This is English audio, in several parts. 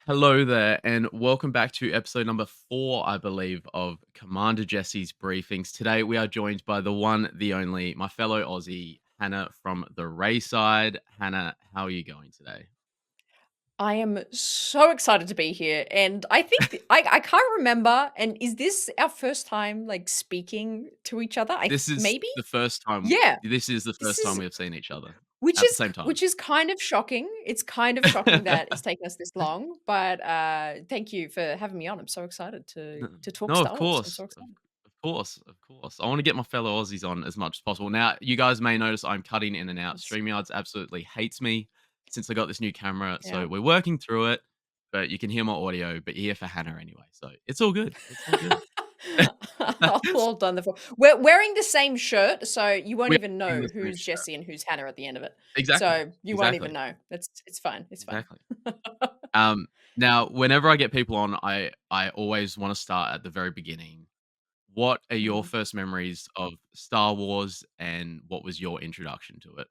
Hello there, and welcome back to episode number 4, I believe, of Commander Jesse's Briefings. Today, we are joined by the one, the only, my fellow Aussie, Hannah from the RaeSide. Hannah, how are you going today? I am so excited to be here, and I think I can't remember. And is this our first time like speaking to each other? This is Maybe, the first time. yeah. This is the This first time is we have seen each other which at the is same time. which is kind of shocking. It's kind of shocking that it's taken us this long, but thank you for having me on. I'm so excited No, to talk no, of Star Wars. I'm course, so of, excited. of course, of course. I want to get my fellow Aussies on as much as possible. Now, you guys may notice I'm cutting in and out. Yes. StreamYards absolutely hates me since I got this new camera, Yeah. so we're working through it. But you can hear my audio, but you're here for Hannah anyway, so it's all good. It's all good. Well done. We're wearing the same shirt, so you won't We're even wearing know the same who's shirt. Jesse and who's Hannah at the end of it. Exactly, So you won't even exactly, know. It's fine. It's fine. exactly. Now, whenever I get people on, I always want to start at the very beginning. What are your Mm. first memories of Star Wars, and what was your introduction to it?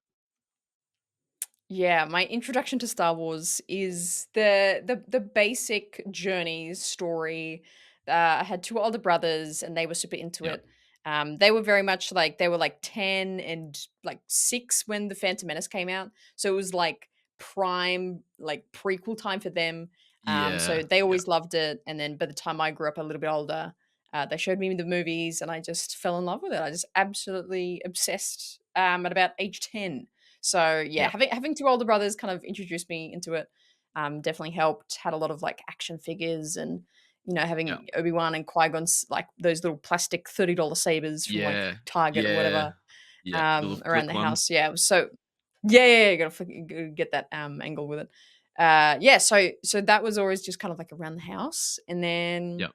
Yeah, my introduction to Star Wars is the basic journey story. I had two older brothers, and they were super into Yeah. it. They were very much like they were like 10 and like 6 when the Phantom Menace came out, so it was like prime like prequel time for them. So Yeah, they yeah. always loved it, and then by the time I grew up a little bit older, they showed me the movies, and I just fell in love with it. I just absolutely obsessed at about age 10. So yeah, Yeah. having two older brothers kind of introduced me into it. Definitely helped. Had a lot of like action figures and Yeah. having Obi-Wan and Qui-Gon's like those little plastic $30 sabers from like Yeah. Target or Yeah. whatever Yeah. The little around flick the ones. house. Yeah, it was so yeah, you gotta get that angle with it. Yeah, so that was always just kind of like around the house, and then Yeah.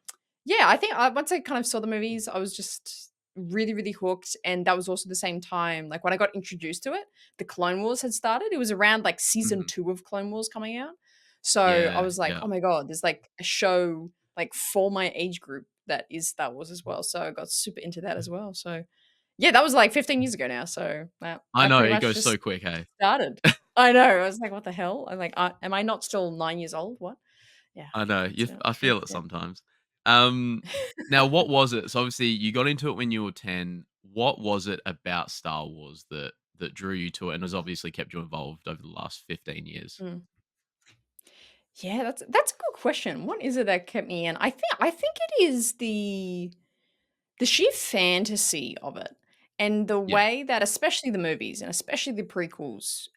yeah, I think once I kind of saw the movies, I was just really, really hooked, and that was also the same time, like, when I got introduced to it, the Clone Wars had started. It was around, like, season Mhm. 2 of Clone Wars coming out. So, I Yeah. was like, Yeah. "Oh my god, there's, like, a show, like, for my age group that is Star Wars as well." So, I got super into that as well. So, yeah, that was, like, 15 years ago now, so, I I know, pretty it much goes so just quick, hey? started. I know, I was like, "What the hell?" I'm like, am I not still 9 years old? What? Yeah, I okay. know, you So, I yeah, feel it yeah. sometimes. Um, Now what was it? So obviously you got into it when you were 10. What was it about Star Wars that drew you to it and has obviously kept you involved over the last 15 years? Mm. Yeah, that's a good question. What is it that kept me in? I think it is the sheer fantasy of it and the Yeah, way that especially the movies and especially the prequels,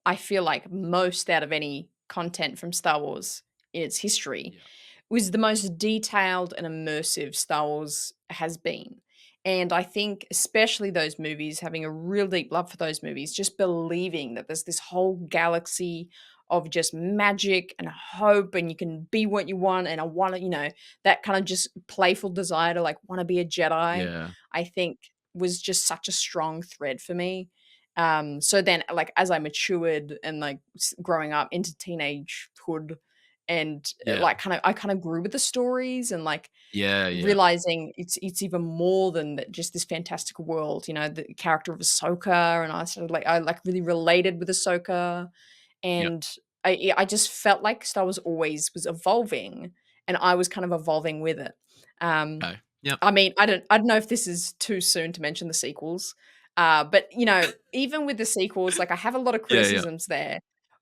I feel like most out of any content from Star Wars, its history, yeah, was the most detailed and immersive Star Wars has been. And I think especially those movies, having a real deep love for those movies, just believing that there's this whole galaxy of just magic and hope and you can be what you want and I want to, that kind of just playful desire to like want to be a Jedi, yeah, I think was just such a strong thread for me. So then like as I matured and like growing up into teenagehood and yeah, like I kind of grew with the stories and like yeah, yeah, realizing it's even more than just this fantastical world, the character of Ahsoka, and I like really related with Ahsoka, yeah. and I just felt like Star Wars always was evolving, and I was kind of evolving with it. Um, Okay. Yep. I mean, I don't know if this is too soon to mention the sequels, but even with the sequels, like I have a lot of Yeah, yeah. criticisms there.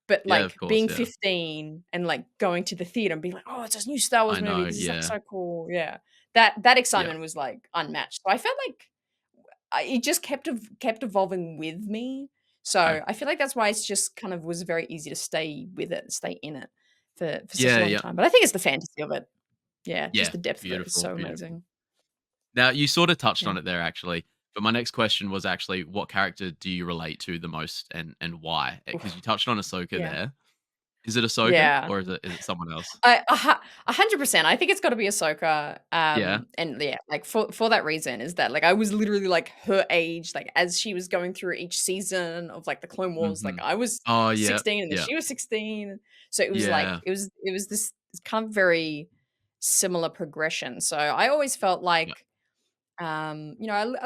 But Yeah, of like course, being yeah. 15 and like going to the theater and being like, "Oh, it's a new Star Wars I movie. know, This is like yeah, so cool." Yeah, that yeah. excitement was like unmatched. So I felt like it just kept evolving with me. Okay. So I feel like that's why it's just kind of was very easy to stay with it, stay in it for such a Yeah, long yeah. time. But I think it's the fantasy of it. Yeah, just Yeah. the depth of it is Beautiful, so beautiful. amazing. Now, you sort of touched Yeah. on it there actually, but my next question was actually what character do you relate to the most and why? Because Oof. you touched on Ahsoka Yeah. there. Is it Ahsoka Yeah. or is it someone else? 100%. I think it's gotta be Ahsoka, Yeah. and yeah, like, for that reason is that, like, I was literally, like, her age, like, as she was going through each season of, like, the Clone Wars, like, Mhm. I was Oh, yeah, 16 and then yeah, she was 16, so it was, like yeah, it was this kind of very similar progression, so I always felt yeah, like, a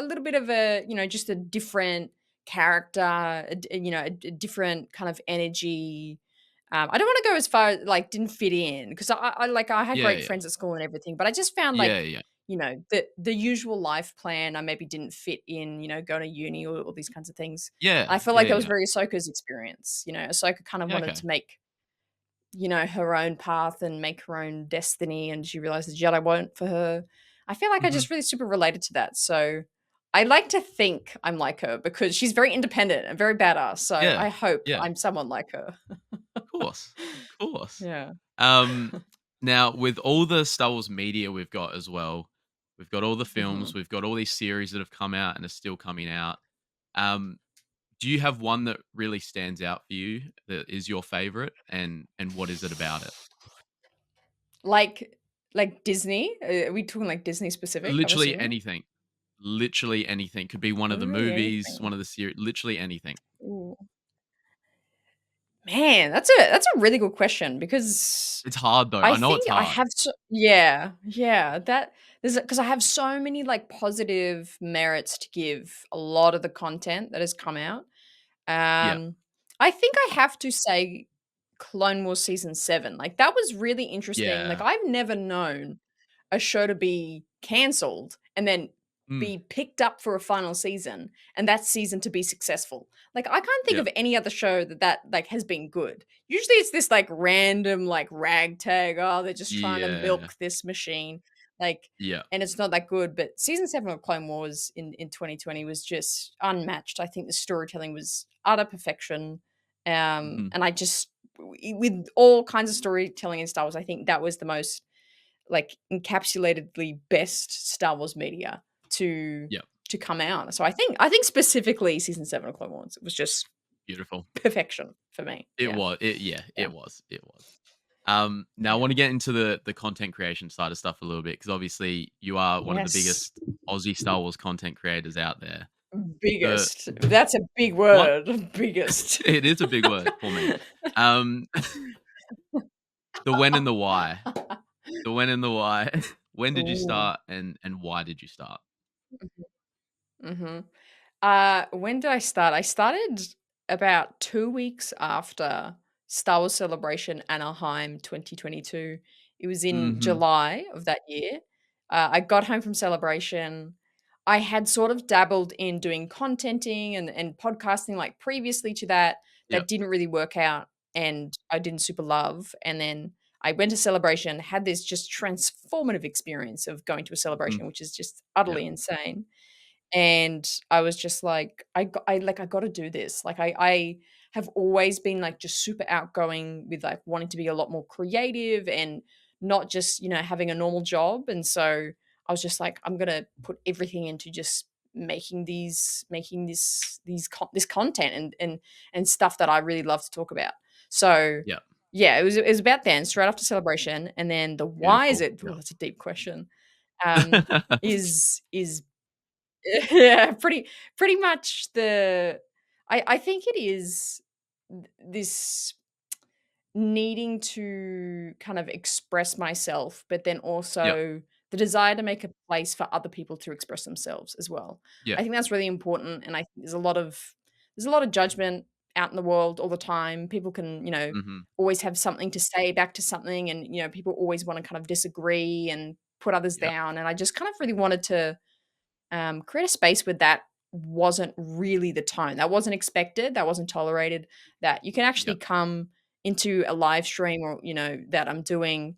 little bit of a, just a different character, a different kind of energy, I don't wanna go as far as, like, didn't fit in because I had Yeah, great yeah. friends at school and everything, but I just found, Yeah, like, yeah. the usual life plan, I maybe didn't fit in, going to uni or all these kinds of things. Yeah, I feel yeah, like that was yeah. very Ahsoka's experience, Ahsoka kind of Yeah, wanted okay. to make, her own path and make her own destiny, and she realized the Jedi weren't for her. I feel like I Mhm. just really super related to that, so I like to think I'm like her because she's very independent and very badass, so Yeah, I hope yeah. I'm someone like her. Course, of course. Yeah. Um, Now with all the Star Wars media we've got as well, we've got all the films, Mhm. we've got all these series that have come out and are still coming out. Um, do you have one that really stands out for you that is your favorite, and what is it about it? Like like Disney? Are we talking like Disney specific, I'm Literally assuming? anything. Literally anything. Could be one of the Literally movies, anything. one of the series, literally anything. Ooh. Man, that's a really good question because It's hard though. I I know think it's I hard. have yeah, yeah, that there's because I have so many, like, positive merits to give a lot of the content that has come out. Yeah. Um, I think I have to say Clone Wars season 7, like, that was really interesting, like, Yeah. I've never known a show to be cancelled and then Mm. be picked up for a final season, and that season to be successful. Like, I can't think Yeah. of any other show like, has been good. Usually, it's this, like, random, like, ragtag, "Oh, they're just trying to Yeah. milk this machine," like, Yeah. and it's not that good, but season 7 of Clone Wars in 2020 was just unmatched. I think the storytelling was utter perfection, Mhm. and I just with all kinds of storytelling in Star Wars, I think that was the most, like, encapsulatedly best Star Wars media to Yeah. to come out. So I think specifically season 7 of Clone Wars, it was just Beautiful. perfection for me. It Yeah, was. It Yeah, yeah, it was. It was. Now I yeah. want to get into the content creation side of stuff a little bit because obviously you are one of the Yes. biggest Aussie Star Wars content creators out there. The Biggest. That's a big what word. Biggest. it is a big word for me. Um, the when and the why. The when and the why. When did you Ooh. start and why did you start? Mhm. When did I start? I started about 2 weeks after Star Wars Celebration Anaheim 2022. It was in Mhm. July of that year. I got home from Celebration. I had sort of dabbled in doing contenting and podcasting, like, previously to that. Yep. That didn't really work out, and I didn't super love, and then I went to Celebration, had this just transformative experience of going to a Mhm. celebration, which is just Yep. utterly insane. And I was just like, I gotta do this. Like, I have always been, like, just super outgoing with, like, wanting to be a lot more creative and not just, having a normal job, and so I was just like, "I'm gonna put everything into just making this content and stuff that I really love to talk about." So, Yep. yeah, it was about then, straight after Celebration, and then the why is Beautiful. it oh, Yep. that's a deep question, is yeah, pretty much I think it is this needing to kind of express myself, but then Yep. also the desire to make a place for other people to express themselves as well. Yeah. I think that's really important, and I think there's a lot of judgment out in the world all the time. People can, Mhm. always have something to say back to something, and people always want to kind of disagree and put others Yep. down. And I just kind of really wanted to create a space where that wasn't really the tone. That wasn't expected. That wasn't tolerated. That you can actually Yep. come into a live stream or that I'm doing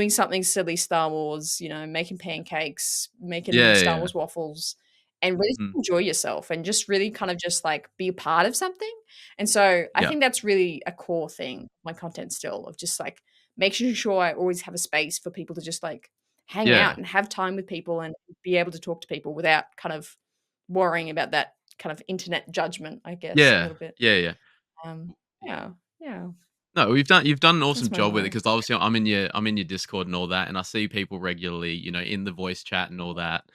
something silly Star Wars, making pancakes, making Yeah, yeah, Star yeah. Wars waffles, and really Mhm. enjoy yourself and just really kind of just like be a part of something. And so I Yep. think that's really a core thing, of my content still of just like making sure I always have a space for people to just like hang out Yeah. and have time with people and be able to talk to people without kind of worrying about that kind of internet judgment, I guess, a Yeah. little bit. Yeah, yeah. Um, yeah, yeah, No, you've done an awesome that's my job with it why. because obviously I'm in your Discord and all that, and I see people regularly, in the voice chat and all that.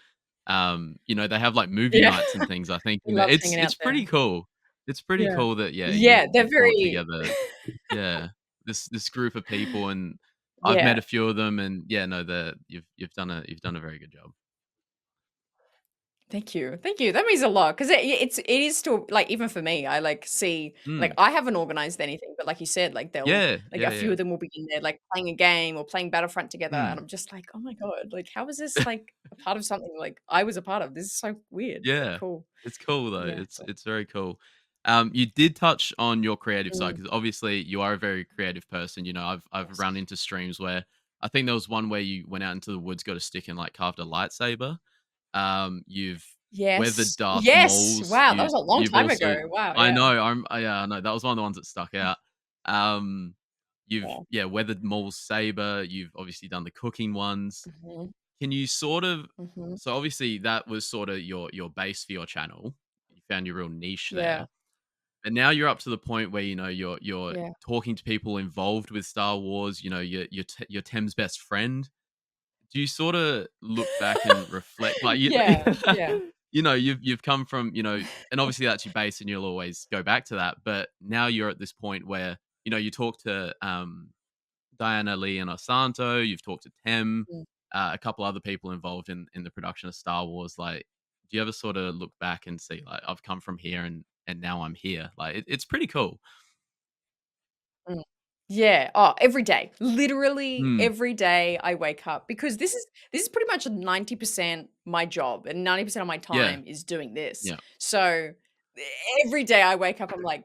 They have like movie Yeah, nights and things. I think he in there. loves It's hanging out it's there. pretty cool. It's pretty Yeah. cool that Yeah, they're you've brought very together this group of people, and I've met yeah. a few of them, and yeah, no, you've done a very good job. Thank you. Thank you. That means a lot because it is still like even for me, I like see like Mm. I haven't organized anything, but like you said, like they'll Yeah, like a yeah, few yeah. of them will be in there like playing a game or playing Battlefront together, and Mm. I'm just like, oh my god, like how is this like a part of something like I was a part of? This is so weird but Yeah. cool. It's cool though. Yeah. It's very cool. You did touch on your creative side Mm, because obviously you are a very creative person. You know, I've yes. run into streams where I think there was one where you went out into the woods, got a stick and like carved a lightsaber. You've weathered Yes. Darth Yes. Mauls. Wow, that was a long You've time also ago. Wow. I Yeah. know, yeah, I know. That was one of the ones that stuck out. Um, you've Yeah. yeah, weathered Maul's saber. You've obviously done the cooking ones. Hmm. Can you sort of Hmm. so obviously that was sort of your base for your channel. You found your real niche Yeah. there. And now you're up to the point where you know you're Yeah. talking to people involved with Star Wars, you know, you're Tem's best friend. Do you sort of look back and reflect like you Yeah. Yeah. you know, you've come from, you know, and obviously that's your base and you'll always go back to that, but now you're at this point where, you know, you talk to Diana Lee and Osanto, you've talked to Tem, Mm. a couple other people involved in the production of Star Wars. Like, do you ever sort of look back and see like I've come from here and now I'm here? Like, it's pretty cool. Mm. Yeah. Oh, every day. Literally Mm, every day I wake up because this is pretty much 90% my job and 90% of my yeah, time is doing this. yeah, So every day I wake up, I'm like,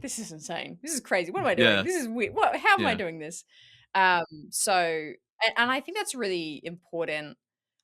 this is insane. This is crazy. What am I doing? yeah, This is weird. What? How am I yeah, doing this? And I think that's really important.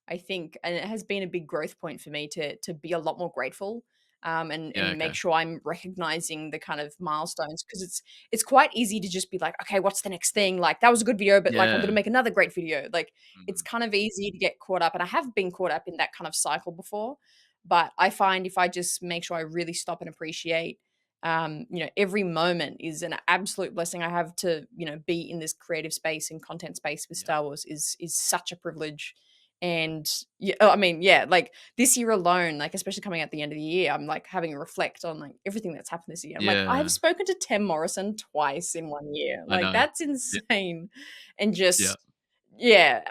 I think, and it has been a big growth point for me to be a lot more grateful, yeah. and make Okay, sure I'm recognizing the kind of milestones because it's quite easy to just be like, okay, what's the next thing? Like that was a good video, but like I'm gonna yeah, make another great video. Like it's mhm, kind of easy to get caught up, and I have been caught up in that kind of cycle before. But I find if I just make sure I really stop and appreciate, every moment is an absolute blessing. I have to, be in this creative space and content space with yeah, Star Wars is such a privilege. And yeah, I mean, yeah, like this year alone, like especially coming at the end of the year, I'm like having a reflect on like everything that's happened this year. I'm like, I've yeah. spoken to Tim Morrison twice in 1 year. I Like know. that's Yeah, insane. And yeah, just yeah,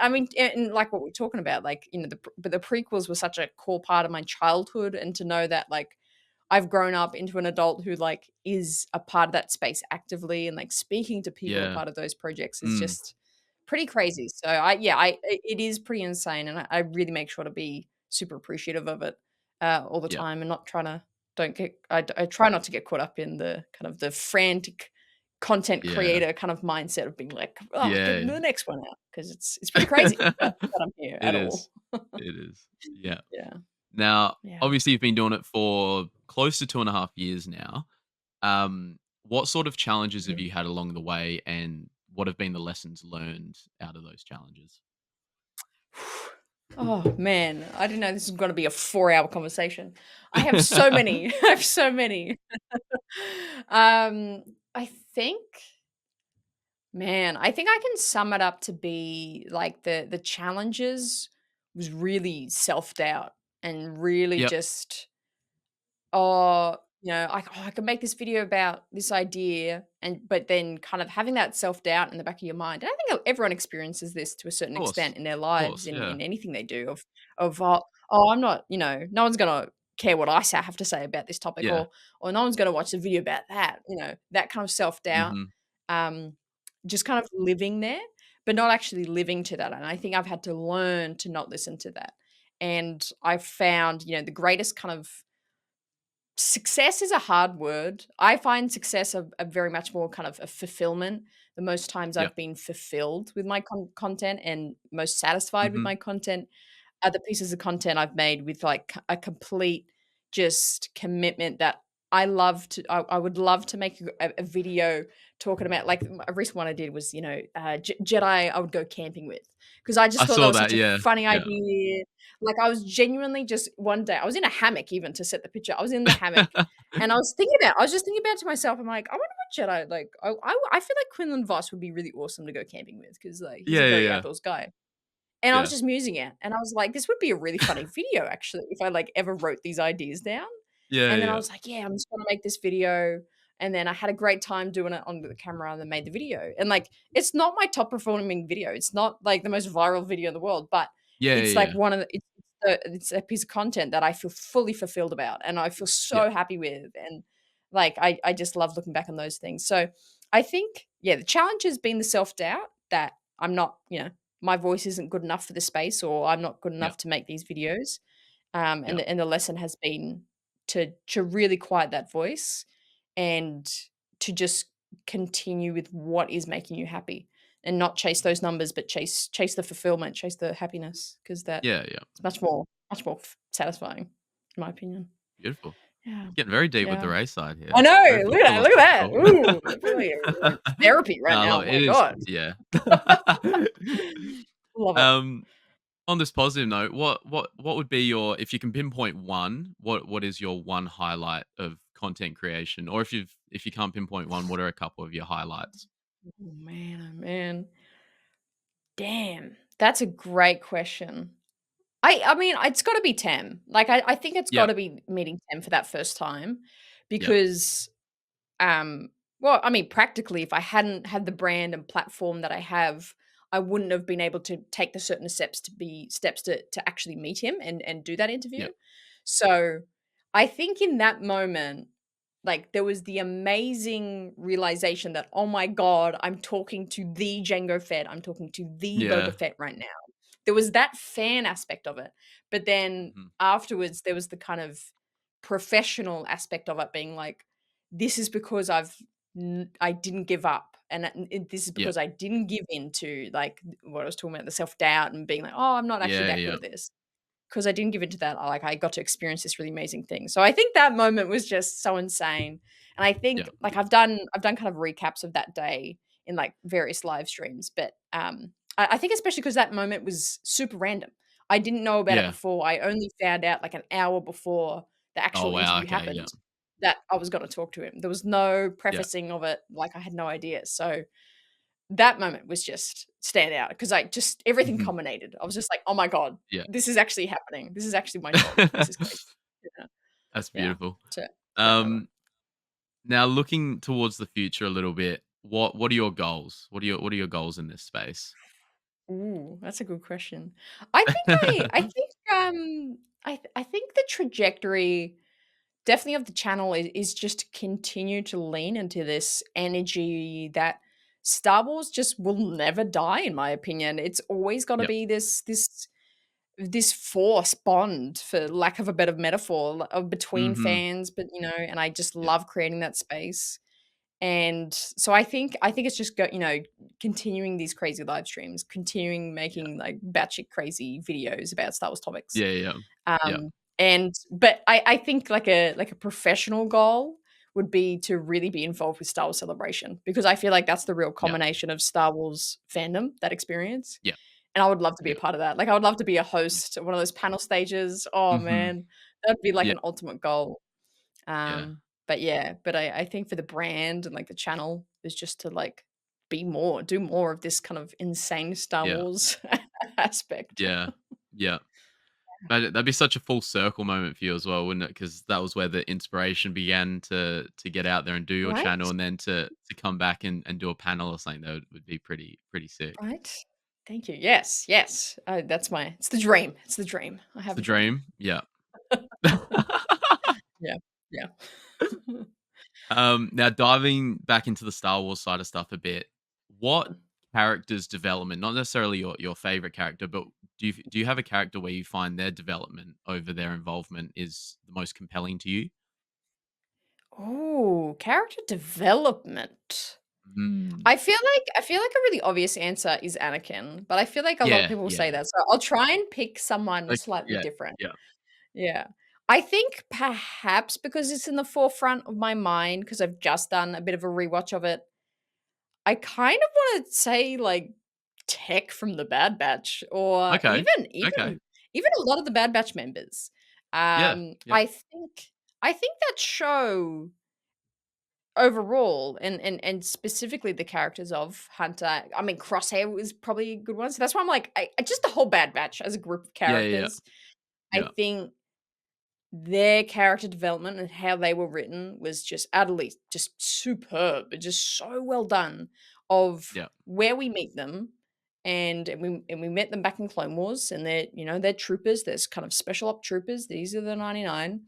I mean, and like what we're talking about, like but the prequels were such a core part of my childhood, and to know that like I've grown up into an adult who like is a part of that space actively and like speaking to people a yeah. part of those projects is Mm, just pretty crazy. So it is pretty insane, and I really make sure to be super appreciative of it all the yeah, time, and not trying to don't get I try not to get caught up in the kind of the frantic content yeah, creator kind of mindset of being like, oh, get yeah. the next one out because it's pretty crazy that I'm here It at all. is. It is. Yeah. Yeah, Now, yeah. obviously, you've been doing it for close to 2.5 years now. What sort of challenges have Mhm. you had along the way, and what have been the lessons learned out of those challenges? Oh man, I didn't know this was going to be a 4-hour conversation. I have so many. I have so many. I think, man, I think I can sum it up to be like the challenges was really self-doubt and really Yep. just I can make this video about this idea, and but then kind of having that self-doubt in the back of your mind. And I think everyone experiences this to a certain Of course. extent in their Of lives course. in Yeah. anything they do of I'm not, no one's gonna care what have to say about this topic, Yeah. or no one's gonna watch the video about that, that kind of self-doubt. Mhm. Um, just kind of living there, but not actually living to that. And I think I've had to learn to not listen to that. And I found, the greatest kind of success is a hard word. I find success a very much more kind of a fulfillment. The most times Yep. I've been fulfilled with my content and most satisfied with Mhm. my content are the pieces of content I've made with like a complete just commitment that I would love to make a video talking about like a recent one I did was, Jedi I would go camping with because I just I thought that saw was that. such a Yeah. funny Yeah. idea. Like, I was genuinely just one day I was in a hammock even to set the picture. I was in the hammock, and I was just thinking about it to myself, I'm like, "I wonder what Jedi like." I feel like Quinlan Voss would be really awesome to go camping with because like, he's Yeah. a Yeah. very Yeah. outdoors guy. And I was Yeah. just musing it, and I was like, "This would be a really funny video actually if I, like, ever wrote these ideas down." Yeah. And then I Yeah. was like, "Yeah, I'm just gonna make this video." And then I had a great time doing it on the camera and then made the video. And, like, it's not my top performing video. It's not, like, the most viral video in the world, but Yeah. it's, like, Yeah. one of the it's a piece of content that I feel fully fulfilled about, and I feel Yeah. so happy with, and, like, I just love looking back on those things. So, I think, yeah, the challenge has been the self-doubt that I'm not, my voice isn't good enough for the space, or I'm not good Yeah. enough to make these videos. And Yeah. the lesson has been to really quiet that voice and to just continue with what is making you happy and not chase those numbers, but chase the fulfillment, chase the happiness, because that Yeah. Yeah. is much more satisfying, in my opinion. Beautiful. Yeah, Getting very deep with the yeah. race side I here. know, Very look at that, look at that. philosophical. Ooh, I feel like we're in therapy right No, now, look, oh it my is, god. yeah. Love it. Um, on this positive note, what would be your, if you can pinpoint one, what is your one highlight of content creation? Or if you can't pinpoint one, what are a couple of your highlights? Oh man, oh man. Damn, that's a great question. I mean, it's gotta be Tem. Like, I think it's Yep. gotta be meeting Tem for that first time Yep. because, um well, I mean, practically, if I hadn't had the brand and platform that I have, I wouldn't have been able to take the certain steps to actually meet him and do that interview. Yep. So, I think in that moment, like, there was the amazing realization that, "Oh my god, I'm talking to the Jango Fett, I'm talking to the Boba Yeah. Fett right now." There was that fan aspect of it, but then Mhm. afterwards, there was the kind of professional aspect of it being like, "This is because I didn't give up, and this is Yep. because I didn't give in to, like, what I was talking about, the self-doubt and being like, 'Oh, I'm not actually Yeah. that good Yeah. at this.' 'Cause I didn't give into that, I got to experience this really amazing thing. So I think that moment was just so insane, and I think, Yeah. like, I've done kind of recaps of that day in, like, various live streams, but, I think especially because that moment was super random. I didn't know about it Yeah. before, I only found out, like, an hour before the Oh, actual wow. interview Okay. happened Yeah. that I was gonna talk to him. There was no Yeah. prefacing of it, like, I had no idea. So that moment was just stand out because I just everything Mhm. culminated. I was just like, "Oh my god, Yeah. this is actually happening. This is actually my job. This is crazy." Yeah, That's yeah. beautiful. So, that moment. Um, Now looking towards the future a little bit, what are your goals? What are your goals in this space? Ooh, that's a good question. I think the trajectory definitely of the channel is just to continue to lean into this energy that Star Wars just will never die, in my opinion. It's always gotta Yep. be this force bond, for lack of a better metaphor, of between Mhm. fans, but, and I just Yeah. love creating that space. And so I think it's just continuing these crazy live streams, continuing Yeah. making, like, batshit crazy videos about Star Wars topics. Yeah. Yeah. Yeah. But I think, like a professional goal would be to really be involved with Star Wars Celebration, because I feel like that's the real Yeah. culmination of Star Wars fandom, that experience. Yeah. And I would love to be Yeah. a part of that. Like, I would love to be a Yeah. host at one of those panel stages. Oh, Mhm. man. That'd be like Yeah. an ultimate goal. Yeah. But yeah, but I think for the brand and, like, the channel is just to, like, do more of this kind of insane Star Yeah. Wars aspect. Yeah. Yeah. That'd be such a full circle moment for you as well, wouldn't it? Because that was where the inspiration began to get out there and do your Right? channel, and then to come back and do a panel or something that would be pretty sick. Right? Thank you. Yes, yes. It's the dream. It's the dream. I It's have the a dream. dream. Yeah. Yeah, yeah. Now diving back into the Star Wars side of stuff a bit, what character's development, not necessarily your favorite character, but do you have a character where you find their development over their involvement is the most compelling to you? Oh, character development. Mm. I feel like a really obvious answer is Anakin, but I feel like a lot of Yeah, people will say yeah. that, so I'll try and pick someone Like, slightly yeah, different. yeah. Yeah. I think perhaps because it's in the forefront of my mind, because 'cause I've just done a bit of a rewatch of it, I kind of wanna say, like, Tech from the Bad Batch, or Okay, okay. even a lot of the Bad Batch members. Yeah, yep. I think that show overall, and specifically the characters of Hunter, I mean, Crosshair was probably a good one, so that's why I'm like, I just the whole Bad Batch as a group of Yeah, yeah, yeah. characters, I Yeah, think their character development and how they were written was just utterly just superb, and just so well done, of yeah, where we meet them, and we met them back in Clone Wars, and they're troopers. There's kind of special op troopers. These are the 99.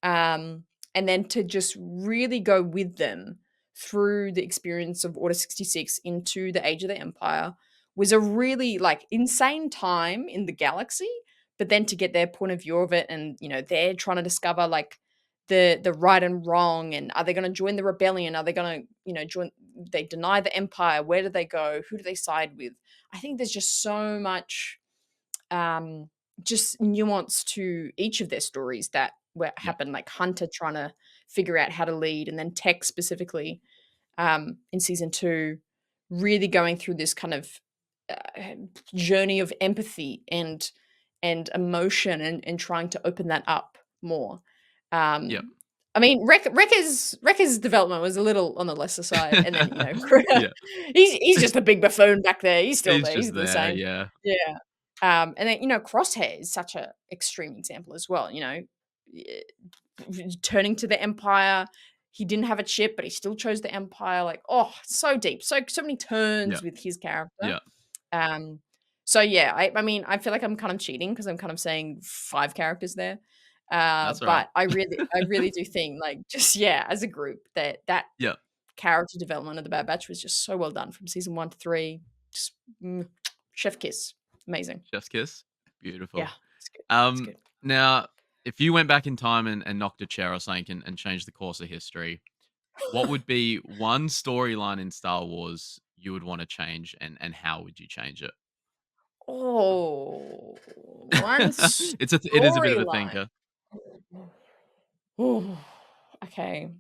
And then to just really go with them through the experience of Order 66 into the Age of the Empire was a really like insane time in the galaxy. But then to get their point of view of it, and they're trying to discover like the right and wrong, and are they going to join the rebellion? Are they going to join? They deny the Empire. Where do they go? Who do they side with? I think there's just so much um, just nuance to each of their stories that were Yeah. happened, like Hunter trying to figure out how to lead, and then Tech specifically in season 2, really going through this kind of uh, journey of empathy and emotion, and trying to open that up more. Yeah. I mean, Wrecker's development was a little on the lesser side, and then Yeah. he's just a big buffoon back there. He's still He's there. He's just the there, same. yeah. Yeah. And then Crosshair is such a extreme example as well. Eh, turning to the Empire. He didn't have a chip, but he still chose the Empire. Like, oh, so deep, so many Yeah. turns with his character. Yeah. Um, so yeah, I mean, I feel like I'm kind of cheating because I'm kind of saying 5 characters there. That's all right. But I really do think like just yeah, as a group that Yeah. character development of the Bad Batch was just so well done from season 1 to 3. Just chef kiss, amazing. Chef's kiss. Yeah, Beautiful. it's good. It's Um, good. Now, if you went back in time and knocked a chair or something and changed the course of history, what would be one storyline in Star Wars you would want to change, and how would you change it? Oh, one It is a bit of a storyline. thinker. Ooh, okay.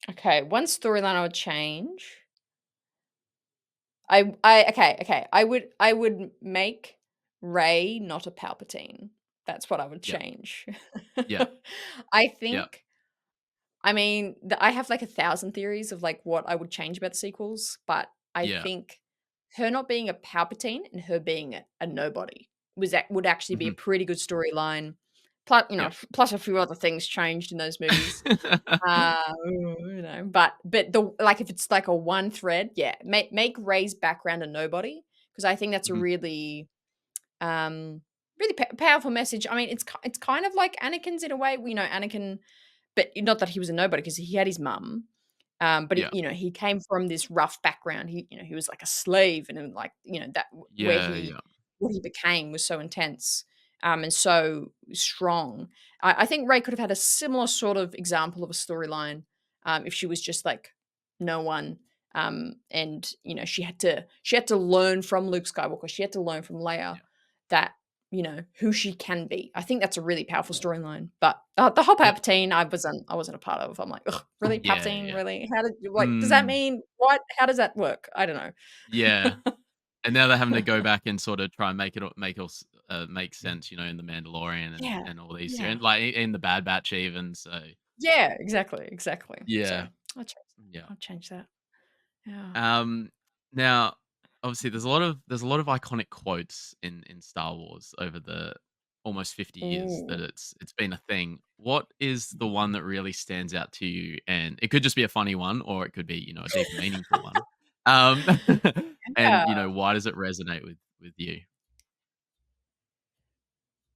Okay, one storyline I would change. Okay. I would make Ray not a Palpatine. That's what I would Yeah. change. Yeah. I Yeah. think I mean, I have like 1,000 theories of like what I would change about the sequels, but I Yeah. think her not being a Palpatine and her being a nobody would actually be a Mhm. pretty good storyline. Plus, Yeah. plus a few other things changed in those movies. But the like if it's like a one thread, yeah, make Ray's background a nobody, because I think that's a Mhm. really really powerful message. I mean, it's kind of like Anakin's in a way. Anakin, but not that he was a nobody because he had his mum. But Yeah. he came from this rough background. He was like a slave, and then like that where Yeah, he yeah. what he became was so intense, and so strong. I think Ray could have had a similar sort of example of a storyline, if she was just like no one, and she had to learn from Luke Skywalker. She had to learn from Leia Yeah. that who she can be. I think that's a really powerful storyline. But the whole Yeah. Palpatine, I wasn't a part of. I'm like, ugh, really, Yeah, Palpatine, yeah. really? How did like? Does that Mm, mean what? How does that work? I don't yeah. know. And now they're having to go back and sort of try and make sense, in The Mandalorian and Yeah, all these yeah, and like in the Bad Batch even. So yeah. Exactly. So yeah, I'll change. yeah. I'll change that. Yeah. Um, Now, obviously, there's a lot of iconic quotes in Star Wars over the almost 50 years that Ooh. it's been a thing. What is the one that really stands out to you? And it could just be a funny one, or it could be a deep, meaningful one. Um, and Yeah. why does it resonate with you?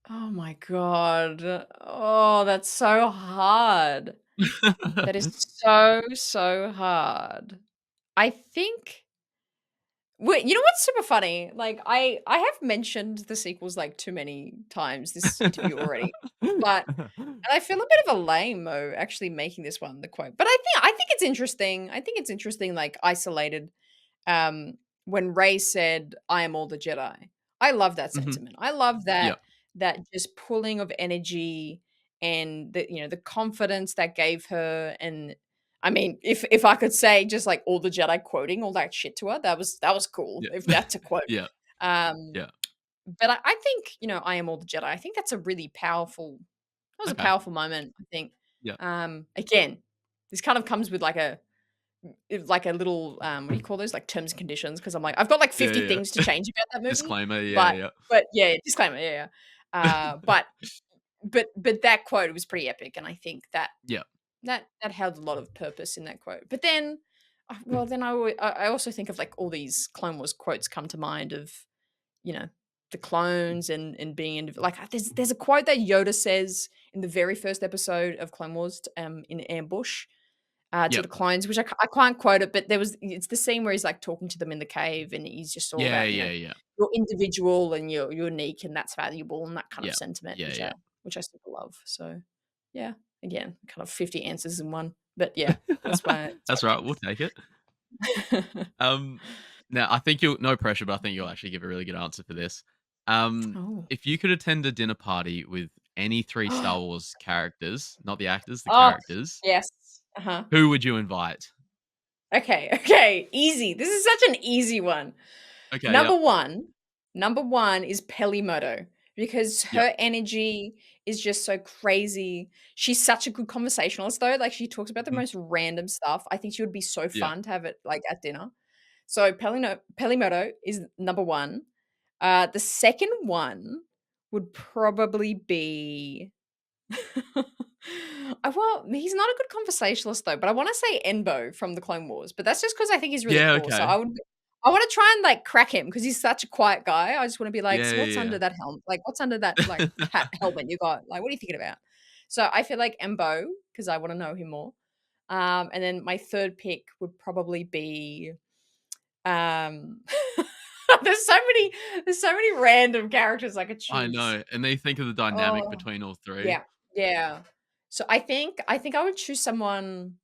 Oh my god. Oh, that's so hard. That is so hard. I think wait, you know what's super funny? Like, I have mentioned the sequels, like, too many times this interview already, but and I feel a bit of a lame-o actually making this one the quote, but I think it's interesting. I think it's interesting, like, isolated, um, when Rey said, "I am all the Jedi." I love that Mhm. sentiment. I love that Yeah, just pulling of energy, and the confidence that gave her. And I mean, if I could say just like all the Jedi quoting all that shit to her, that was cool, yeah, if that's a quote. yeah, Um, yeah. but I think, I am all the Jedi. I think that's a really powerful that was a Okay. powerful moment, I think. Yeah, Again, this kind of comes with like a little, what do you call those? Like terms and conditions, because I'm like, I've got like yeah, 50 yeah. things to change about that movie, Disclaimer. Yeah, but yeah, yeah, disclaimer, yeah, yeah. But that quote was pretty epic, and I think that yeah. that held a lot of purpose in that quote. But then Well, then I also think of, like, all these Clone Wars quotes come to mind of, you know, the clones and being like, there's a quote that Yoda says in the very first episode of Clone Wars, in Ambush, to Yep. the clones, which I can't quote it, but it's the scene where he's, like, talking to them in the cave, and he's just all Yeah, about, yeah, yeah. you're individual and you're unique, and that's valuable, and that kind of Yeah. sentiment, Yeah, yeah. which I super love. So, yeah, again, kind of 50 answers in one. But yeah, that's That's right, we'll my take it. picks. Um, Now I think you'll no pressure, but I think you'll actually give a really good answer for this. Um, Oh. if you could attend a dinner party with any 3 Star Wars characters, not the actors, the Oh, characters, yes. Uh-huh. who would you invite? Okay, okay, easy. This is such an easy one. Okay, Number yep, 1 number 1 is Pelimoto because yep, her energy is just so crazy. She's such a good conversationalist though, like, she talks about the mhm, most random stuff. I think she would be so yeah, fun to have it, like, at dinner. So Pelimoto is number 1. The second one would probably be well, he's not a good conversationalist though, but I wanna say Enbo from the Clone Wars, but that's just because I think he's really yeah, cool. So okay. I wanna try and, like, crack him because he's such a quiet guy. I just wanna be like, Yeah, "So what's yeah, under yeah. that helmet? Like, what's under that, like, hat helmet you got? Like, what are you thinking about?" So I feel like Embo because I wanna know him more. And then my 3rd pick would probably be, um there's so many there's so many random characters I could I choose. know, and then you think of the dynamic Oh, between all 3. yeah, yeah. So I think I would choose someone.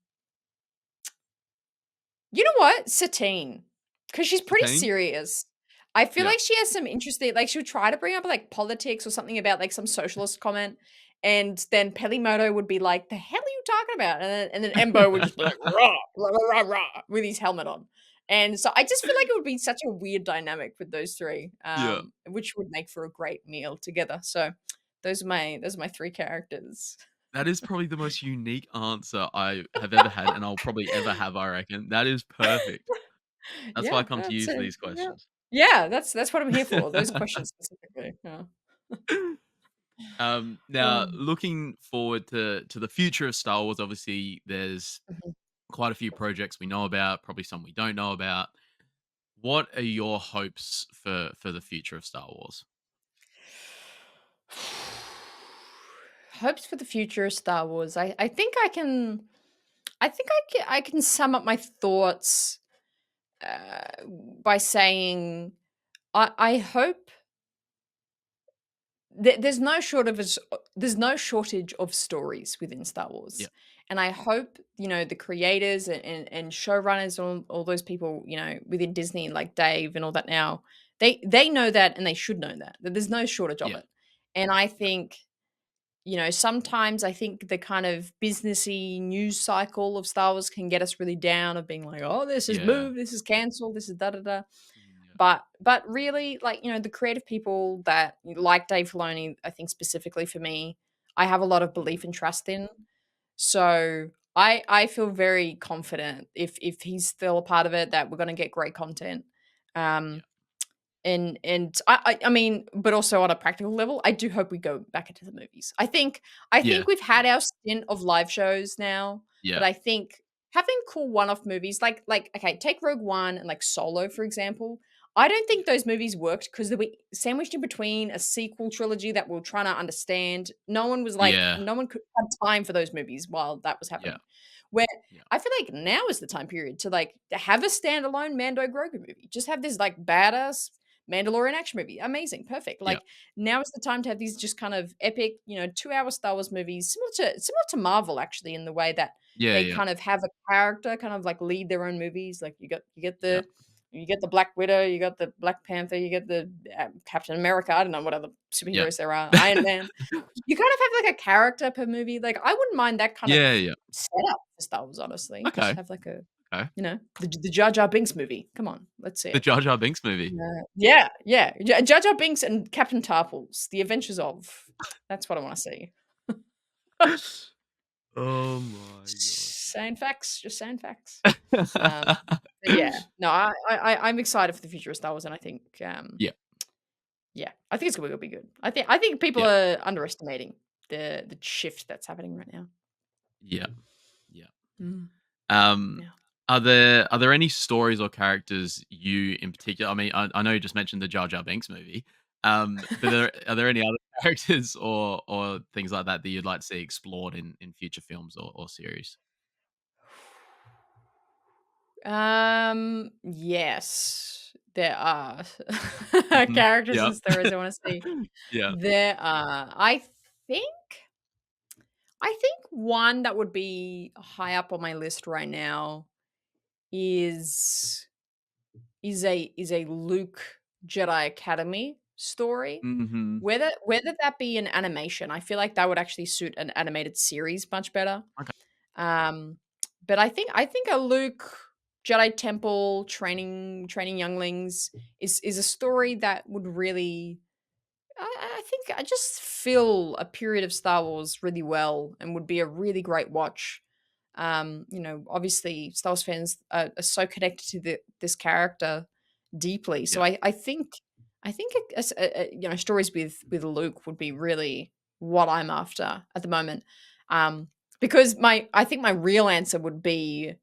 You know what? Satine, because she's pretty Satine? serious. I feel Yeah. like she has some interesting, like, she would try to bring up, like, politics or something about, like, some socialist comment, and then Pelimoto would be like, "The hell are you talking about?" And then Embo would just be like, "Rah, rah, rah, rah, rah," with his helmet on. And so I just feel like it would be such a weird dynamic with those 3, Yeah. which would make for a great meal together. So those are my 3 characters. That is probably the most unique answer I have ever had, and I'll probably ever have, I reckon. That is perfect. That's why I Yeah, come to you that's for it. these Yeah. questions. Yeah, that's what I'm here for, those questions specifically, yeah. Now Um, looking forward to the future of Star Wars, obviously there's mhm. quite a few projects we know about, probably some we don't know about. What are your hopes for the future of Star Wars? Hopes for the future of Star Wars. I think I can sum up my thoughts, by saying I hope there's no shortage of stories within Star Yeah, Wars, and I hope the creators and showrunners, all those people within Disney like Dave and all that now they know that and they should know that there's no shortage of yeah, it, and I yeah, think sometimes I think the kind of businessy news cycle of Star Wars can get us really down of being like, oh, this is yeah, moved, this is cancelled, this is da da da. yeah, But really, like, the creative people that like Dave Filoni, I think specifically for me, I have a lot of belief mhm, and trust in. So I feel very confident if he's still a part of it that we're gonna get great content. yeah, Um and I mean, but also on a practical level, I do hope we go back into the movies. I think yeah, we've had yeah, our stint of live shows now, but yeah, I think having cool one-off movies like okay, take Rogue One and like Solo, for example. I don't think yeah, those movies worked because they were sandwiched in between a sequel trilogy that we're trying to understand. yeah, No one could have time for those movies while that was yeah, happening. Where yeah, I feel like now is the time period to like to have a standalone Mando Grogu movie. Just have this like badass Mandalorian action movie. Amazing. Perfect. yeah, Like now is the time to have these just kind of epic, 2-hour Star Wars movies, similar to Marvel actually in the way that yeah, they yeah, kind of have a character kind of like lead their own movies. Like yeah, you get the Black Widow, you got the Black Panther, you get the Captain America. I don't know what other yeah, superheroes there are. Iron Man. You kind of have like a character per movie. Like I wouldn't mind that kind of yeah, yeah. setup for Star Wars, honestly. Just Okay, have like a okay. the Jar Jar Binks movie. Come on, let's see The it. Jar Jar Binks movie. Yeah, yeah. Jar Jar Binks and Captain Tarpals, The Adventures of. That's what I wanna see. Oh my Saying facts, just saying facts. god. But yeah, no, I'm excited for the future of Star Wars, and I think, Yeah, yeah, I think it's gonna be good. I think people yeah, are underestimating the shift that's happening right now. yeah, yeah. Mm, Um, yeah. Are there any stories or characters you in particular? I mean, I know you just mentioned the Jar Jar Binks movie, but are there any other characters or things like that that you'd like to see explored in future films or series? Yes, there are Mhm. characters Yep. and stories I wanna see. Yeah. There are. Think I think one that would be high up on my list right now is is a Luke Jedi Academy story. Mhm. Whether that be an animation, I feel like that would actually suit an animated series much better. Okay. Um, but I think a Luke Jedi Temple training younglings is a story that would really I think I just feel a period of Star Wars really well and would be a really great watch. Obviously Star Wars fans are so connected to this character deeply. So Yeah. I think stories with Luke would be really what I'm after at the moment. Um, because my I think my real answer would be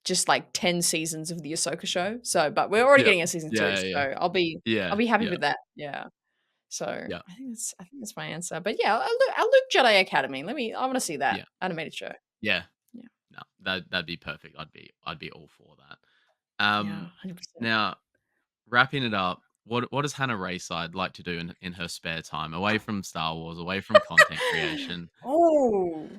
just like 10 seasons of the Ahsoka show. So, but we're already Yep. getting a season 2, Yeah, yeah, so yeah. I'll Yeah, be happy yeah, with that. Yeah. So, yeah, I think that's my answer. But yeah, I'll Luke Jedi Academy. I wanna see that yeah, animated show. yeah. Yeah. No, that'd be perfect. I'd be all for that. Yeah, Um, 100%. Now wrapping it up, what does Hannah Rayside like to do in her spare time, away from Star Wars, away from content creation? Oh,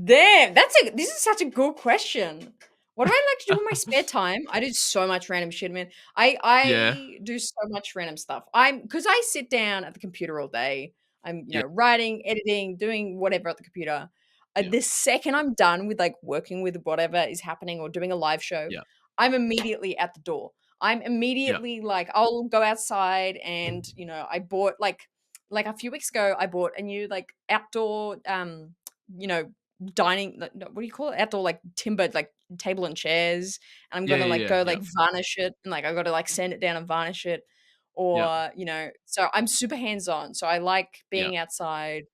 damn! This is such a good question. What do I like to do in my spare time? I do so much random shit, man. I Yeah, I do so much random stuff. Because I sit down at the computer all day. I'm, yeah, writing, editing, doing whatever at the computer. yeah, The second I'm done with like working with whatever is happening or doing a live show, yeah, I'm immediately at the door. I'm yeah, immediately like, I'll go outside and, I bought like a few weeks ago, I bought a new like outdoor, you know, dining. No, what do you call it? Outdoor like timbered like table and chairs. And I'm yeah, gonna yeah, like yeah, go yeah, like varnish it, and like I got to like sand it down and varnish it, yeah, or So I'm super hands on. So I like yeah. being outside.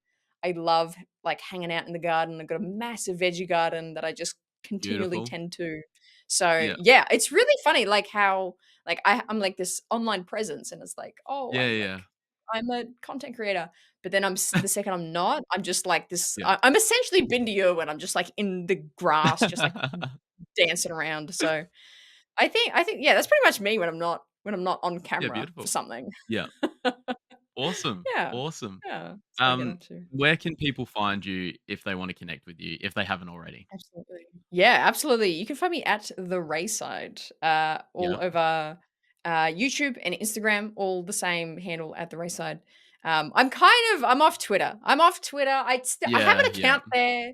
I love like hanging out in the garden. I've got a massive veggie garden that I just continually Beautiful. tend to. So Yeah, yeah, it's really funny like how like I'm like this online presence, and it's like, oh, yeah, yeah, I'm a content creator, but then the second I'm not, I'm just like this. yeah. I'm essentially Bindi Irwin. I'm just like in the grass, just like dancing around. So I think yeah, that's pretty much me when I'm not on Yeah, camera for beautiful. something. Yeah, awesome, Yeah, awesome. yeah, that's what I get up to. Where can people find you if they want to connect with you, if they haven't already? Absolutely. Yeah, absolutely. You can find me at the RaeSide, all Yeah. over YouTube and Instagram, all the same handle at the RaeSide. I'm off Twitter. I have an Yeah, yeah, account there.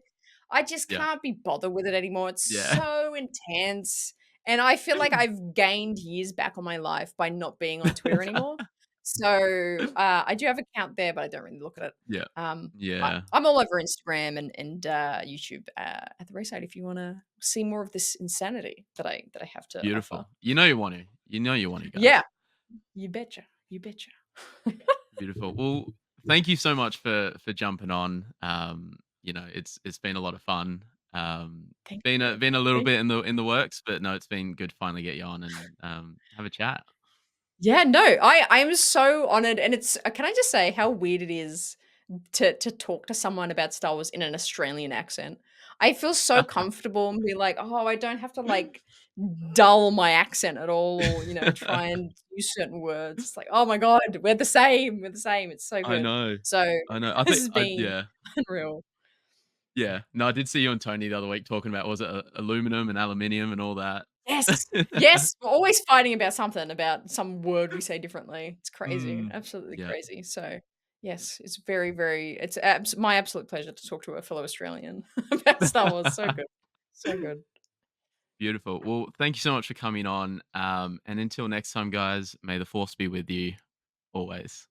I just yeah, can't be bothered with it anymore. It's yeah. so intense. And I feel like I've gained years back on my life by not being on Twitter anymore. So I do have an account there, but I don't really look at it. Yeah. But Yeah. I'm all over Instagram and YouTube, at the Rayside if you wanna see more of this insanity that I have to offer. Beautiful. You know you want to. You know you want to, Yeah, guys. you betcha, you betcha. Beautiful. Well, thank you so much for jumping on. It's been a lot of fun. Thank you. Been a little Thank bit in the works, but no, it's been good to finally get you on and have a chat. Yeah, no, I'm so honored, and can I just say how weird it is to talk to someone about Star Wars in an Australian accent? I feel so comfortable and be like, "Oh, I don't have to, like, dull my accent at all or, try and use certain words." It's like, "Oh my god, we're the same." It's so I good. know. So, I know. I this think has I been yeah. unreal. Yeah. No, I did see you and Tony the other week talking about, was it aluminum and aluminium and all that? Yes, yes, we're always fighting about something, about some word we say differently. It's crazy, Mm, absolutely yeah. crazy. So, yes, it's very, very my absolute pleasure to talk to a fellow Australian about Star Wars. So good. So good. Beautiful. Well, thank you so much for coming on. And until next time, guys, may the force be with you always.